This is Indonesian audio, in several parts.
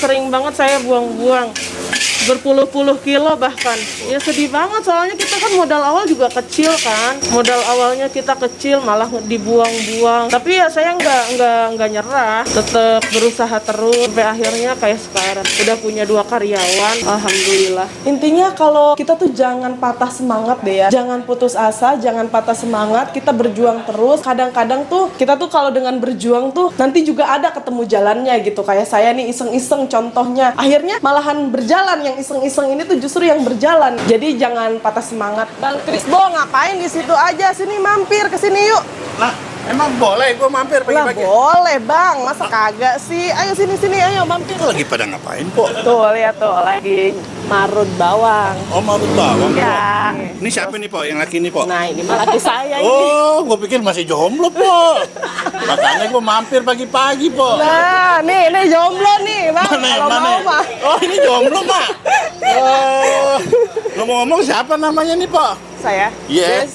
sering banget saya buang-buang. Berpuluh-puluh kilo bahkan. Ya sedih banget soalnya kita kan modal awal juga kecil kan. Modal awalnya kita kecil malah dibuang-buang. Tapi ya saya nggak nyerah. Tetap berusaha terus sampai akhirnya kayak sekarang. Udah punya 2 karyawan. Alhamdulillah. Intinya kalau kita tuh jangan patah semangat deh ya. Jangan putus asa, jangan patah semangat. Kita berjuang terus. Kadang-kadang tuh kita tuh kalau dengan berjuang tuh nanti juga ada ketemu jalannya gitu. Kayak saya nih iseng-iseng contohnya. Akhirnya malahan berjalan, yang iseng-iseng ini tuh justru yang berjalan. Jadi jangan patah semangat. Bang Krisbo ngapain di situ aja? Sini mampir ke sini yuk. Lah, emang boleh gue mampir Lah pagi-pagi? boleh bang, masa kagak sih? Ayo sini ayo mampir. Itu lagi pada ngapain, Po? Tuh lihat tuh lagi marut bawang. Oh, marut bawang, Po. Ya. Ini siapa nih, Po? Yang laki nih, Po? Nah ini mah laki saya ini. Oh, gue pikir masih jomblo, Po. Makanya gue mampir pagi-pagi, Po. Nah nih jomblo nih bang. Kalau mau mah. Oh, ini jomblo, Mak. Oh, ngomong-ngomong siapa namanya nih, Po? Saya. Iya.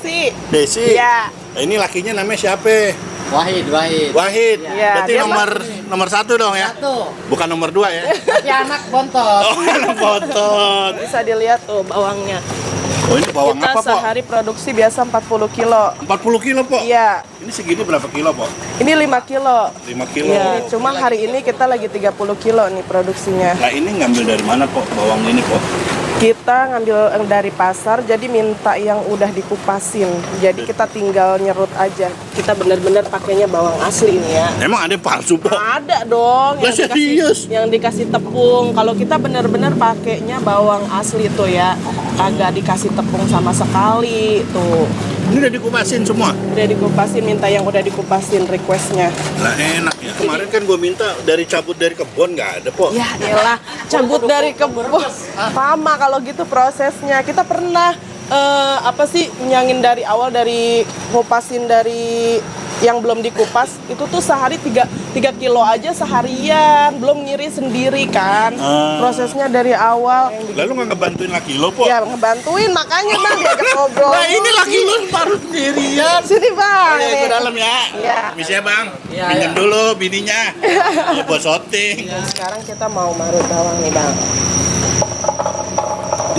Desi. Iya. Nah, ini lakinya namanya siapa? Wahid. Wahid. Iya, Berarti dia nomor 1 dong ya? Satu. Bukan nomor 2 ya? Tapi anak bontot. Oh, anak bontot. Bisa dilihat tuh bawangnya. Oh, ini bawang Kita apa, Po? sehari produksi biasa 40 kilo. 40 kilo, Po? Iya. Ini segini berapa kilo, Po? Ini 5 kilo. 5 kilo. Iya, cuma hari ini kita lagi 30 kilo nih produksinya. Nah, ini ngambil dari mana, Po? Bawang ini, Po? Kita ngambil dari pasar, jadi minta yang udah dikupasin. Jadi kita tinggal nyerut aja. Kita benar-benar pakainya bawang asli ini ya. Emang ada yang palsu, Po? Ada dong Lah, serius? yang dikasih tepung. Kalau kita benar-benar pakainya bawang asli tuh ya, kagak dikasih tepung sama sekali tuh. Ini udah dikupasin semua? Udah dikupasin, minta yang udah dikupasin requestnya. Lah, enak ya. Kemarin kan gue minta cabut dari kebun, nggak ada, Po. Ya elah, cabut dari kebun. Sama kalau gitu prosesnya. Kita pernah nyangin dari awal, dari kupasin dari yang belum dikupas itu tuh sehari 3 kilo aja seharian, belum ngiri sendiri kan. Prosesnya dari awal. Lalu nggak ngebantuin laki lo, Po? Ya ngebantuin, makanya bang diajak ngobrol. Nah, ini laki lo baru sendirian. Sini bang. Oh, ya, nih. ke dalam ya. Iya. Bisa ya, Bang? Iya, Pinjam iya. dulu bininya. Ya, buat syuting. Sekarang kita mau marut bawang nih bang.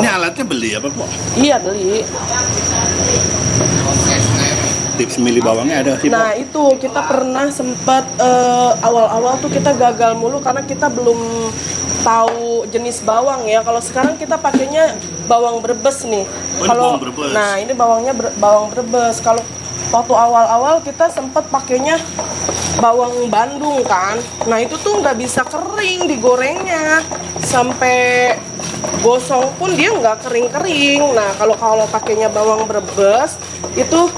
Ini alatnya beli apa, Po? Iya beli. Tips milih bawangnya ada sih, Po? Nah itu kita pernah sempat awal-awal tuh kita gagal mulu karena kita belum tahu jenis bawang ya. Kalau sekarang kita pakainya bawang Brebes nih. Oh, ini bawang Brebes. Nah ini bawangnya bawang Brebes. Kalau waktu awal-awal kita sempat pakainya bawang Bandung kan. Nah itu tuh nggak bisa kering digorengnya, sampai gosong pun dia nggak kering-kering. Nah kalau pakainya bawang Brebes itu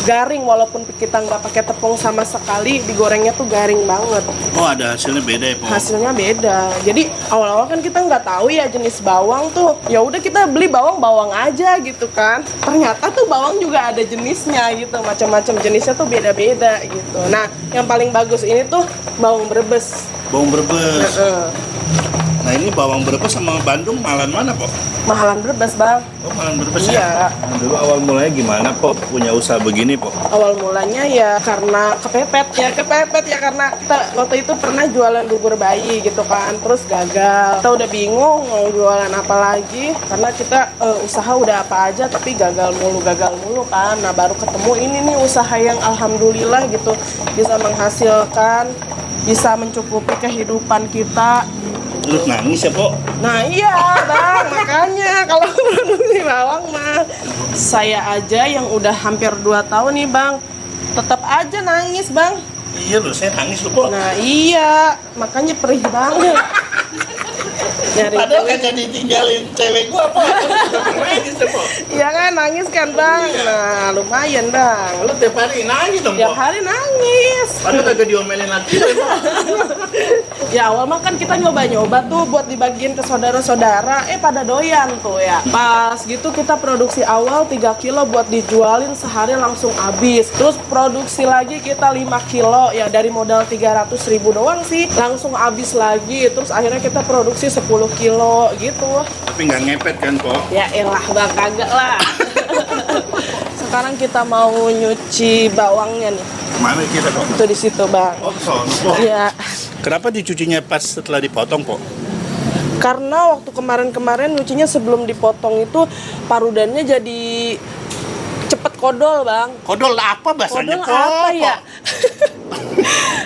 garing, walaupun kita nggak pakai tepung sama sekali, digorengnya tuh garing banget. Oh, ada hasilnya beda ya, Po? Hasilnya beda. Jadi awal-awal kan kita nggak tahu ya jenis bawang tuh. Ya udah kita beli bawang aja gitu kan. Ternyata tuh bawang juga ada jenisnya gitu, macam-macam jenisnya tuh beda-beda gitu. Nah yang paling bagus ini tuh bawang Brebes. Bawang Brebes. Heeh. Nah, ini bawang Brebes sama Bandung malan mana, Po? Mahalan Brebes bang. Oh, malan Brebes Iya. ya? Nah, dulu awal mulanya gimana, Po? Punya usaha begini, Po? Awal mulanya ya karena kepepet ya karena kita waktu itu pernah jualan bubur bayi gitu kan, terus gagal. Kita udah bingung mau jualan apa lagi karena kita usaha udah apa aja tapi gagal mulu kan. Nah baru ketemu ini nih usaha yang alhamdulillah gitu bisa menghasilkan, bisa mencukupi kehidupan kita. Lu nangis ya, Po? Nah iya bang, makanya kalau produksi bawang mah saya aja yang udah hampir 2 tahun nih bang, tetap aja nangis bang. Iya loh, saya nangis loh, Po. Nah iya, makanya perih banget. Nyari Padahal duit. kan jadi tinggalin cewek gua, Po. Nangis ya, Po. Iya kan nangis kan bang. Nah lumayan bang. Lu tiap hari nangis dong, Tiap Po. hari nangis. Padahal kagak diomelin lagi, Po. Ya awal mah kan kita nyoba-nyoba tuh buat dibagiin ke saudara-saudara, pada doyan tuh ya. Pas gitu kita produksi awal 3 kilo buat dijualin sehari langsung habis. Terus produksi lagi kita 5 kilo ya dari modal 300.000 doang sih langsung habis lagi. Terus akhirnya kita produksi 10 kilo gitu. Tapi nggak ngepet kan, Po? Ya elah bang, kagak lah. Sekarang kita mau nyuci bawangnya nih. Mana kita, Po? Itu di situ bang. Oh, sono, Po. Iya. Kenapa dicucinya pas setelah dipotong, Po? Karena waktu kemarin-kemarin nyucinya sebelum dipotong itu parudannya jadi cepet kodol, Bang. Kodol apa bahasanya, Kodol Po? apa ya?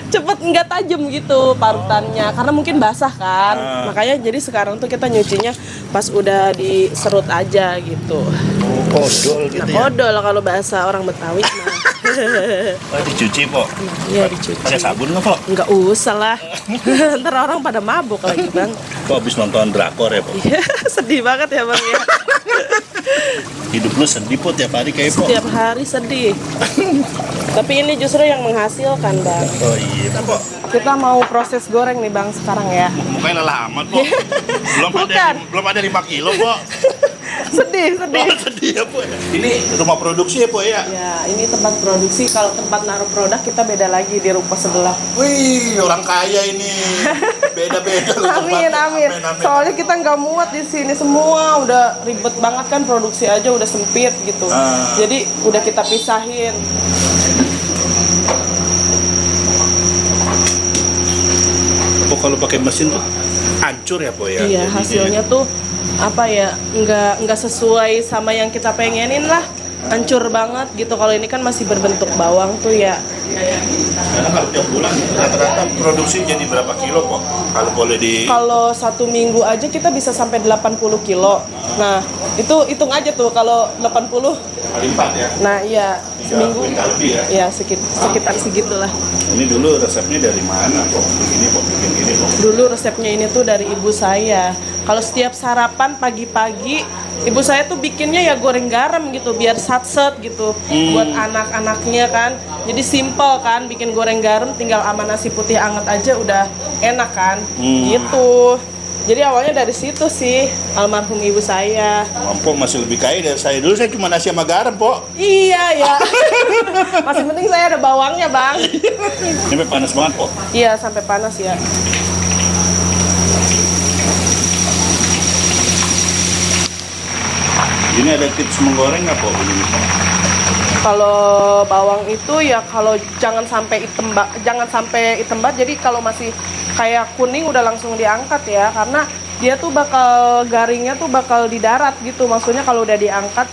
Cepet nggak tajam gitu parutannya, karena mungkin basah kan. Makanya jadi sekarang tuh kita nyucinya pas udah diserut aja gitu. Oh, kodol gitu Nah, ya. kodol kalau bahasa orang Betawi mah. Oh, dicuci, Po. Iya, dicuci. Pakai sabun nggak, Po? Nggak usah lah. Ntar orang pada mabuk lagi, Bang. Po habis nonton drakor ya, Po? Iya, sedih banget ya, Bang ya. Hidup lu sedih, Po, tiap hari kayak, Po. Tiap hari sedih. Tapi ini justru yang menghasilkan, Bang. Oh iya, Po. Kita mau proses goreng nih, Bang, sekarang ya. Mukanya lelah amat, Po. Bukan. Belum ada 5 kilo, Po. Sedih. Oh, sedih ya, Po. Ini rumah produksi ya, Po ya? Ya, ini tempat produksi. Kalau tempat naruh produk kita beda lagi di ruko sebelah. Wih, orang kaya ini. Beda-beda loh Amin, tempatnya. amin. Soalnya kita nggak muat di sini semua. Udah ribet banget kan, produksi aja udah sempit gitu. Jadi udah kita pisahin. Po, kalau pakai mesin tuh hancur ya, Po ya? Iya, Jadinya hasilnya tuh apa ya, nggak sesuai sama yang kita pengenin lah, hancur banget gitu. Kalau ini kan masih berbentuk bawang tuh ya. Karena kalau tiap bulan rata-rata produksi jadi berapa kilo, Po? Kalau boleh di Kalau 1 minggu aja kita bisa sampai 80 kilo. Nah, itu hitung aja tuh kalau 80. kali 4 ya? Nah, iya, seminggu. Kuintal lebih ya? Ya, sekitar segitulah. Ini dulu resepnya dari mana, Po? Begini, Po, bikin gini, Po. Dulu resepnya ini tuh dari ibu saya. Kalau setiap sarapan pagi-pagi, ibu saya tuh bikinnya ya goreng garam gitu, biar satset gitu, buat anak-anaknya kan. Jadi simple kan, bikin goreng garam, tinggal sama nasi putih anget aja udah enak kan, gitu. Jadi awalnya dari situ sih, almarhum ibu saya. Po masih lebih kaya dari saya. Dulu saya cuma nasi sama garam, Po. Iya ya, masih penting saya ada bawangnya, Bang. Ini panas banget, Po. Iya, sampai panas ya. Ini ada tips menggoreng nggak, Po? Begini, Po. Kalau bawang itu ya kalau jangan sampai hitam banget. Jadi kalau masih kayak kuning udah langsung diangkat ya, karena dia tuh bakal garingnya tuh bakal di darat gitu. Maksudnya kalau udah diangkat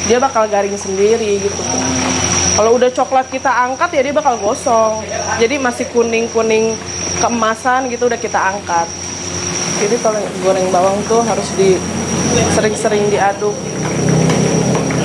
dia bakal garing sendiri gitu. Kalau udah coklat kita angkat ya dia bakal gosong. Jadi masih kuning-kuning keemasan gitu udah kita angkat. Jadi kalau goreng bawang tuh harus sering-sering diaduk.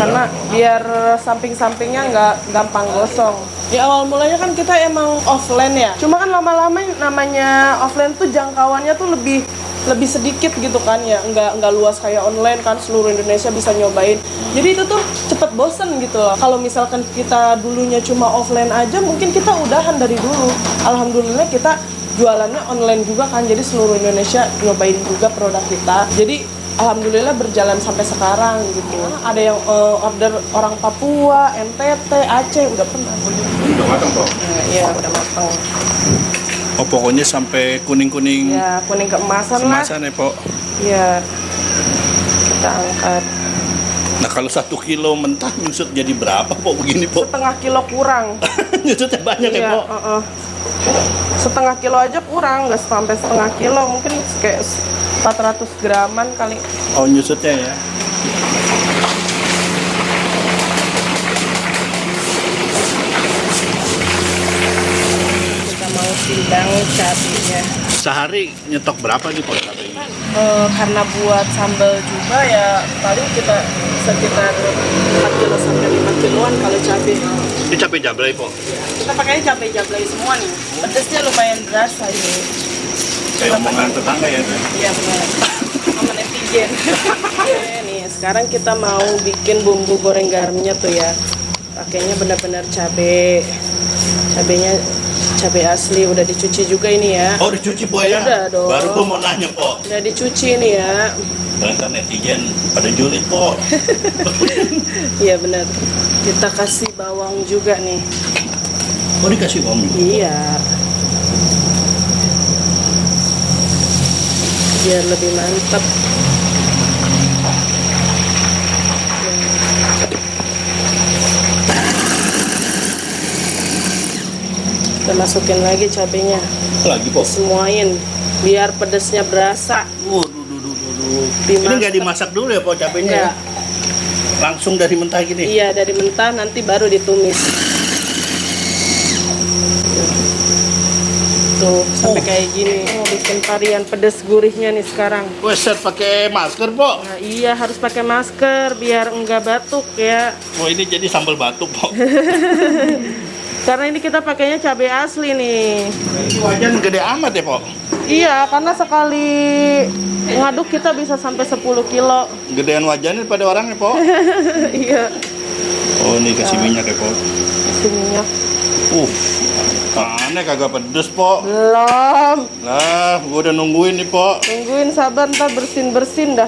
Karena biar samping-sampingnya nggak gampang gosong. Di awal mulanya kan kita emang offline ya. Cuma kan lama-lama namanya offline tuh jangkauannya tuh lebih sedikit gitu kan ya. Nggak luas kayak online kan, seluruh Indonesia bisa nyobain. Jadi itu tuh cepet bosen gitu loh. Kalau misalkan kita dulunya cuma offline aja, mungkin kita udahan dari dulu. Alhamdulillah kita jualannya online juga kan. Jadi seluruh Indonesia nyobain juga produk kita. Jadi alhamdulillah berjalan sampai sekarang gitu. Ada yang order orang Papua, NTT, Aceh, udah pernah. Udah matang, Po? Nah, iya, udah matang. Oh, pokoknya sampai kuning-kuning Ya, kuning keemasan lah. kemasan ya, Po? Iya. Kita angkat. Nah, kalau 1 kilo mentah nyusut jadi berapa, Po? Begini, Po? Setengah kilo kurang. Nyusutnya banyak ya, Iya, Po? setengah kilo aja kurang, nggak sampai setengah kilo, mungkin kayak 400 graman kali. Oh, nyusutnya ya? Kita mau timbang cabenya. Sehari nyetok berapa nih, Po, cabai ini? Karena buat sambal juga ya paling kita sekitar 4 kilo sampai 5 kiloan kalau cabai. Ini cabai jablay, Po? Kita pakainya cabai jablay semua nih. Pedesnya lumayan berasa ini. Kayak omongan tetangga ya? Iya benar. Sama netizen. Nih, sekarang kita mau bikin bumbu goreng garamnya tuh ya. Pakainya benar-benar cabai. Cabainya cabai asli, udah dicuci juga ini ya. Oh, dicuci, Po ya? Udah dong. Baru gua mau nanya, Po. Udah dicuci nih ya. Ternyata netizen pada julid, Po. Iya benar. Kita kasih bawang juga nih. Oh, dikasih bawang juga? Iya. Biar lebih mantap. Kita masukin lagi cabenya. Lagi, Po? Semuain. biar pedesnya berasa. Ini nggak dimasak dulu ya, Po, cabenya ya? Enggak. Langsung dari mentah gini? Iya, dari mentah nanti baru ditumis. Tuh, sampai kayak gini. Oh, bikin varian pedes gurihnya nih sekarang. Set pakai masker, Po. Nah, iya harus pakai masker biar enggak batuk ya. Oh, ini jadi sambal batuk, Po. Karena ini kita pakainya cabai asli nih. Ini wajan gede amat ya, Po? Iya, karena sekali ngaduk kita bisa sampai 10 kilo. Gedean wajannya pada orangnya, Po. Iya, Oh, ini kasih minyak ya, Po. kasih minyak. Aneh kagak pedes, Po. Belum. Lah, gua udah nungguin nih, Po. Tungguin sabar, ntar bersin-bersin dah.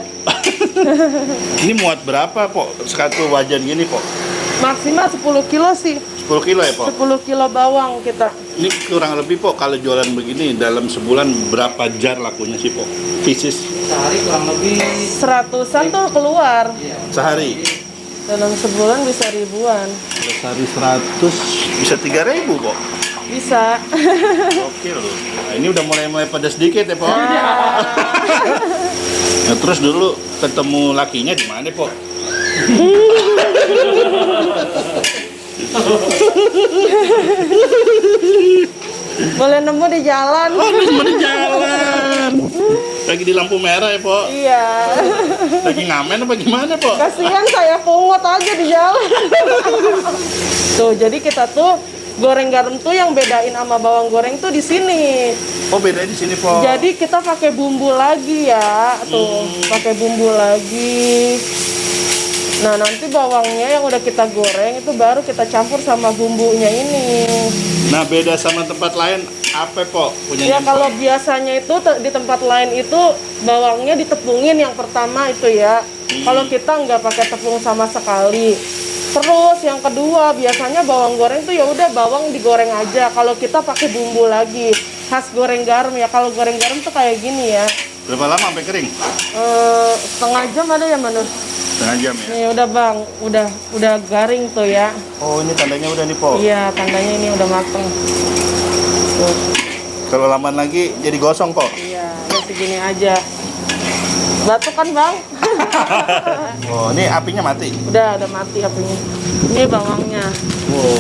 Ini muat berapa, Po? Satu wajan gini, Po? Maksimal 10 kilo sih. 10 kilo ya, Po? 10 kilo bawang kita. Ini kurang lebih, Po, kalau jualan begini dalam sebulan berapa jar lakunya sih, Po? Pieces Sehari kurang lebih 100-an tuh keluar. sehari. Dalam sebulan bisa ribuan. Kalau sehari 100 bisa 3.000, Po. Bisa. Oke loh. Nah, ini udah mulai pedas dikit ya, Po. Nah, terus dulu ketemu lakinya di mana, Po? Boleh nemu di jalan. Oh, di jalan. Lagi di lampu merah ya, Po. Iya. Lagi ngamen apa gimana, Po? Kasihan saya pungut aja di jalan. Tuh, jadi kita tuh goreng garam tuh yang bedain sama bawang goreng tuh di sini. Oh, beda di sini, Po. Jadi kita pakai bumbu lagi ya. Tuh, pakai bumbu lagi. Nah, nanti bawangnya yang udah kita goreng itu baru kita campur sama bumbunya ini. Nah, beda sama tempat lain apa, Po? Ya kalau biasanya itu di tempat lain itu bawangnya ditepungin yang pertama itu ya. Kalau kita nggak pakai tepung sama sekali. Terus yang kedua biasanya bawang goreng tuh ya udah bawang digoreng aja. Kalau kita pakai bumbu lagi khas goreng garam ya. Kalau goreng garam tuh kayak gini ya. Berapa lama sampai kering? Setengah jam ada ya Manu? Setengah jam ya. Nih udah bang, udah garing tuh ya. Oh, ini tandanya udah nih, Po. Iya tandanya ini udah mateng. Tuh. Kalau lamaan lagi jadi gosong, Po. Iya, udah segini aja. Batuk kan bang? Oh, ini apinya mati. Udah mati apinya. Ini bawangnya. Wow.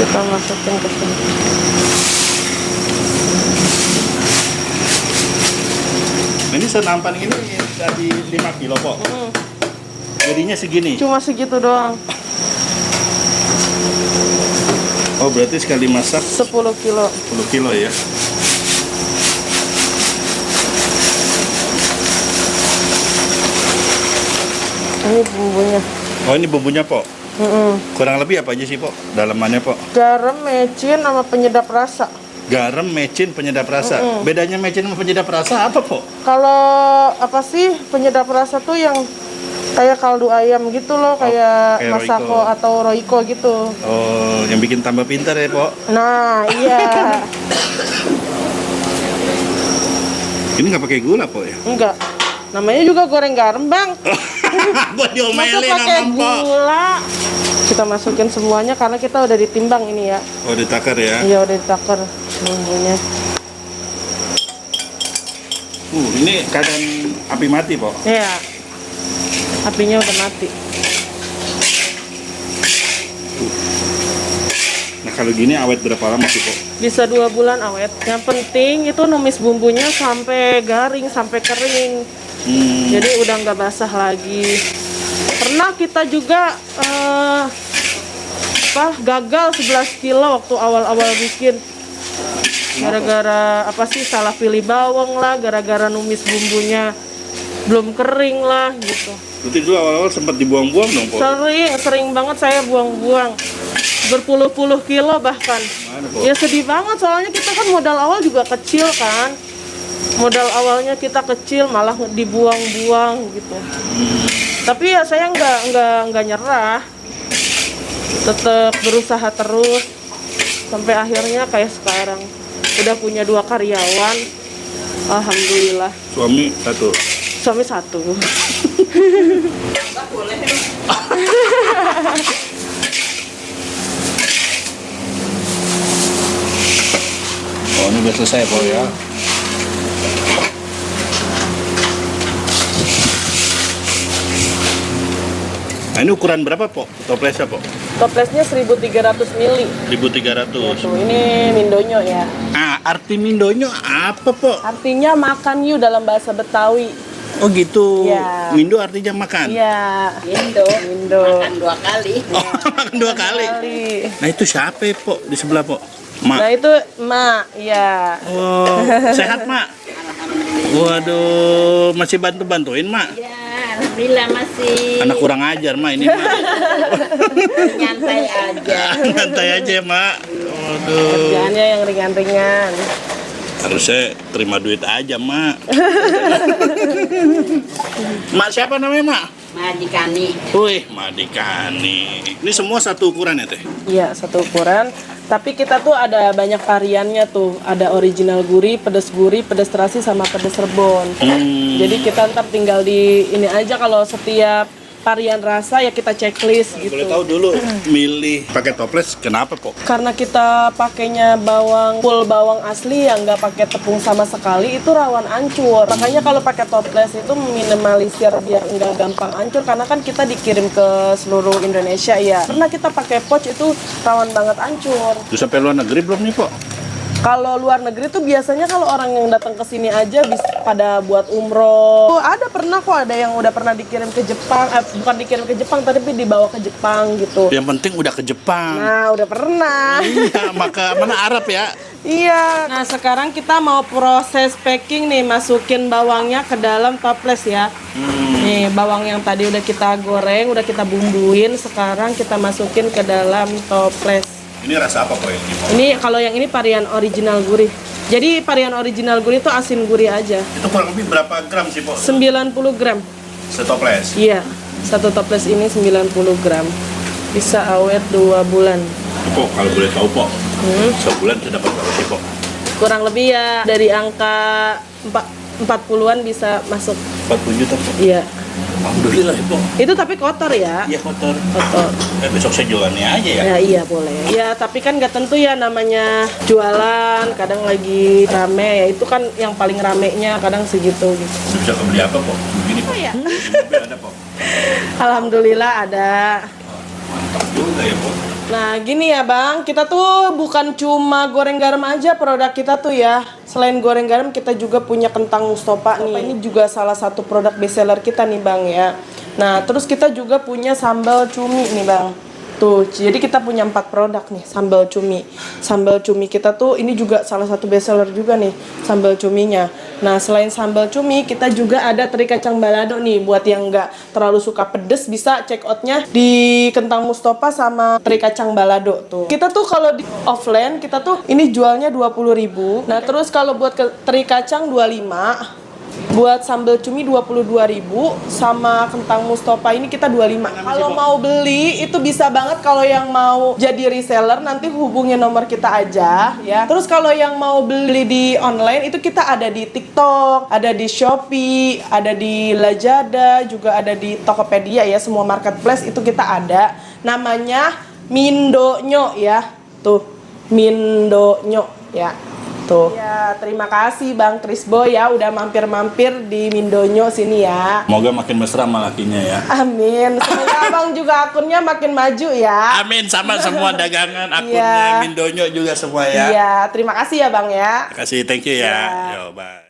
Kita masukin ke sini. Ini senampan ini dari 5 kilo, Po. Jadinya segini. Cuma segitu doang. Oh, berarti sekali masak 10 kilo. 10 kilo ya. Ini bumbunya. Oh, ini bumbunya, Po. Kurang lebih apa aja sih, Po? Dalamannya, Po? Garam, mecin, sama penyedap rasa. Garam, mecin, penyedap rasa. Bedanya mecin sama penyedap rasa apa, Po? Kalau apa sih penyedap rasa tuh yang kayak kaldu ayam gitu loh, kayak kayak Masako Royco. atau Royco gitu. Oh, yang bikin tambah pintar ya, Po? Nah, iya. Ini nggak pakai gula, Po, ya? Enggak. Namanya juga goreng garam, Bang. Buat Masa diomelin pakai sama, Po. gula? Kita masukin semuanya karena kita udah ditimbang ini ya. Oh, ditakar ya. Iya, udah ditakar bumbunya. Ini keadaan api mati, Po. Iya. Apinya udah mati. Nah, kalau gini awet berapa lama sih, Po? Bisa 2 bulan awet. Yang penting itu numis bumbunya sampai garing, sampai kering. Jadi udah nggak basah lagi. Pernah kita juga gagal 11 kilo waktu awal-awal bikin. Gara-gara apa sih salah pilih bawang lah, gara-gara numis bumbunya belum kering lah gitu. Berarti dulu awal-awal sempat dibuang-buang dong, Po? Sering banget saya buang-buang. Berpuluh-puluh kilo bahkan. Mana, Po? Ya sedih banget soalnya kita kan modal awal juga kecil kan. Modal awalnya kita kecil malah dibuang-buang gitu. Tapi ya saya nggak nyerah. Tetap berusaha terus sampai akhirnya kayak sekarang. Udah punya 2 karyawan. Alhamdulillah. Suami satu. Suami 1. Oh, ini udah selesai, Po ya. Nah, ini ukuran berapa, Po? Toplesnya, Po? Toplesnya 1300 mili. 1300. Tuh, ini mindonyo ya. Ah, arti mindonyo apa, Po? Artinya makan yu dalam bahasa Betawi. Oh gitu. Iya. Mindo artinya makan. Iya. Indo. Mindo. Makan 2 kali. Oh, makan 2 kali. Nah, itu siapa, Po? Di sebelah, Po? Nah Mak. itu emak, ya. Oh, sehat, Mak? Waduh, masih bantu-bantuin, Mak? Ya, alhamdulillah masih Anak kurang ajar, Mak, ini, Mak. nyantai aja. Santai aja, Mak. Waduh. Kerjaannya yang ringan-ringan. Harusnya terima duit aja, Mak. Mak siapa namanya, Mak? Majikani. Wih, Madikani. Ini semua satu ukuran ya, Teh? Iya, satu ukuran. Tapi kita tuh ada banyak variannya tuh. Ada original gurih, pedas terasi, sama pedas rebon. Jadi kita ntar tinggal di ini aja kalau setiap varian rasa ya kita checklist gitu. Boleh tahu dulu milih pakai toples kenapa, Po? Karena kita pakainya full bawang asli yang nggak pakai tepung sama sekali itu rawan hancur. Makanya kalau pakai toples itu minimalisir biar nggak gampang hancur karena kan kita dikirim ke seluruh Indonesia ya. Karena kita pakai pouch itu rawan banget hancur. Terus sampai luar negeri belum nih, Po? Kalau luar negeri tuh biasanya kalau orang yang datang ke sini aja bisa pada buat umroh. Oh, ada yang udah pernah dikirim ke Jepang, bukan dikirim ke Jepang tapi dibawa ke Jepang gitu. Yang penting udah ke Jepang. Nah, udah pernah. Iya, maka mana Arab ya? Iya. Nah, sekarang kita mau proses packing nih, masukin bawangnya ke dalam toples ya. Nih, bawang yang tadi udah kita goreng, udah kita bumbuin, sekarang kita masukin ke dalam toples. Ini rasa apa, Po, ini, Po? Ini kalau yang ini varian original gurih. Jadi varian original gurih itu asin gurih aja. Itu kurang lebih berapa gram sih, Po? 90 gram. Setoples. Iya. Satu toples ini 90 gram. Bisa awet 2 bulan. Po, kalau boleh tahu, Po, sebulan sudah dapat berapa sih, Po? Kurang lebih ya dari angka 40-an bisa masuk. 40 juta, Po? Iya. Alhamdulillah, ya, Po. Itu tapi kotor ya. Iya, kotor. Kotor. Besok saya jualannya aja ya. Ya iya boleh. Ya tapi kan nggak tentu ya namanya jualan. Kadang lagi rame ya itu kan yang paling ramenya kadang segitu gitu. Bisa kebeli apa, Po? Begini, Po. ya? Di mobil ada, Po? Alhamdulillah ada. Mantap juga ya, Po. Nah gini ya bang, kita tuh bukan cuma goreng garam aja produk kita tuh ya. Selain goreng garam kita juga punya kentang Mustofa nih. Ini juga salah satu produk bestseller kita nih bang ya. Nah terus kita juga punya sambal cumi nih bang. Tuh, jadi kita punya 4 produk nih sambal cumi. Sambal cumi kita tuh ini juga salah satu bestseller juga nih sambal cuminya. Nah selain sambal cumi kita juga ada teri kacang balado nih. Buat yang nggak terlalu suka pedes bisa check outnya di kentang Mustofa sama teri kacang balado tuh. Kita tuh kalau di offline kita tuh ini jualnya 20.000. Nah terus kalau buat teri kacang 25. Buat sambal cumi 22.000 sama kentang Mustofa ini kita 25. Kalau mau beli itu bisa banget kalau yang mau jadi reseller nanti hubungin nomor kita aja ya. Terus kalau yang mau beli di online itu kita ada di TikTok, ada di Shopee, ada di Lazada, juga ada di Tokopedia ya, semua marketplace itu kita ada. Namanya Mindonyo ya. Tuh, Mindonyo ya. Tuh. Ya, terima kasih Bang Krisbo ya udah mampir-mampir di Mindonyo sini ya. Semoga makin mesra sama lakinya ya. Amin. Semoga Abang juga akunnya makin maju ya. Amin, sama semua dagangan akunnya Iya. Mindonyo juga semua ya. Iya, terima kasih ya Bang ya. Terima kasih, thank you ya. Iya. Yo, bye.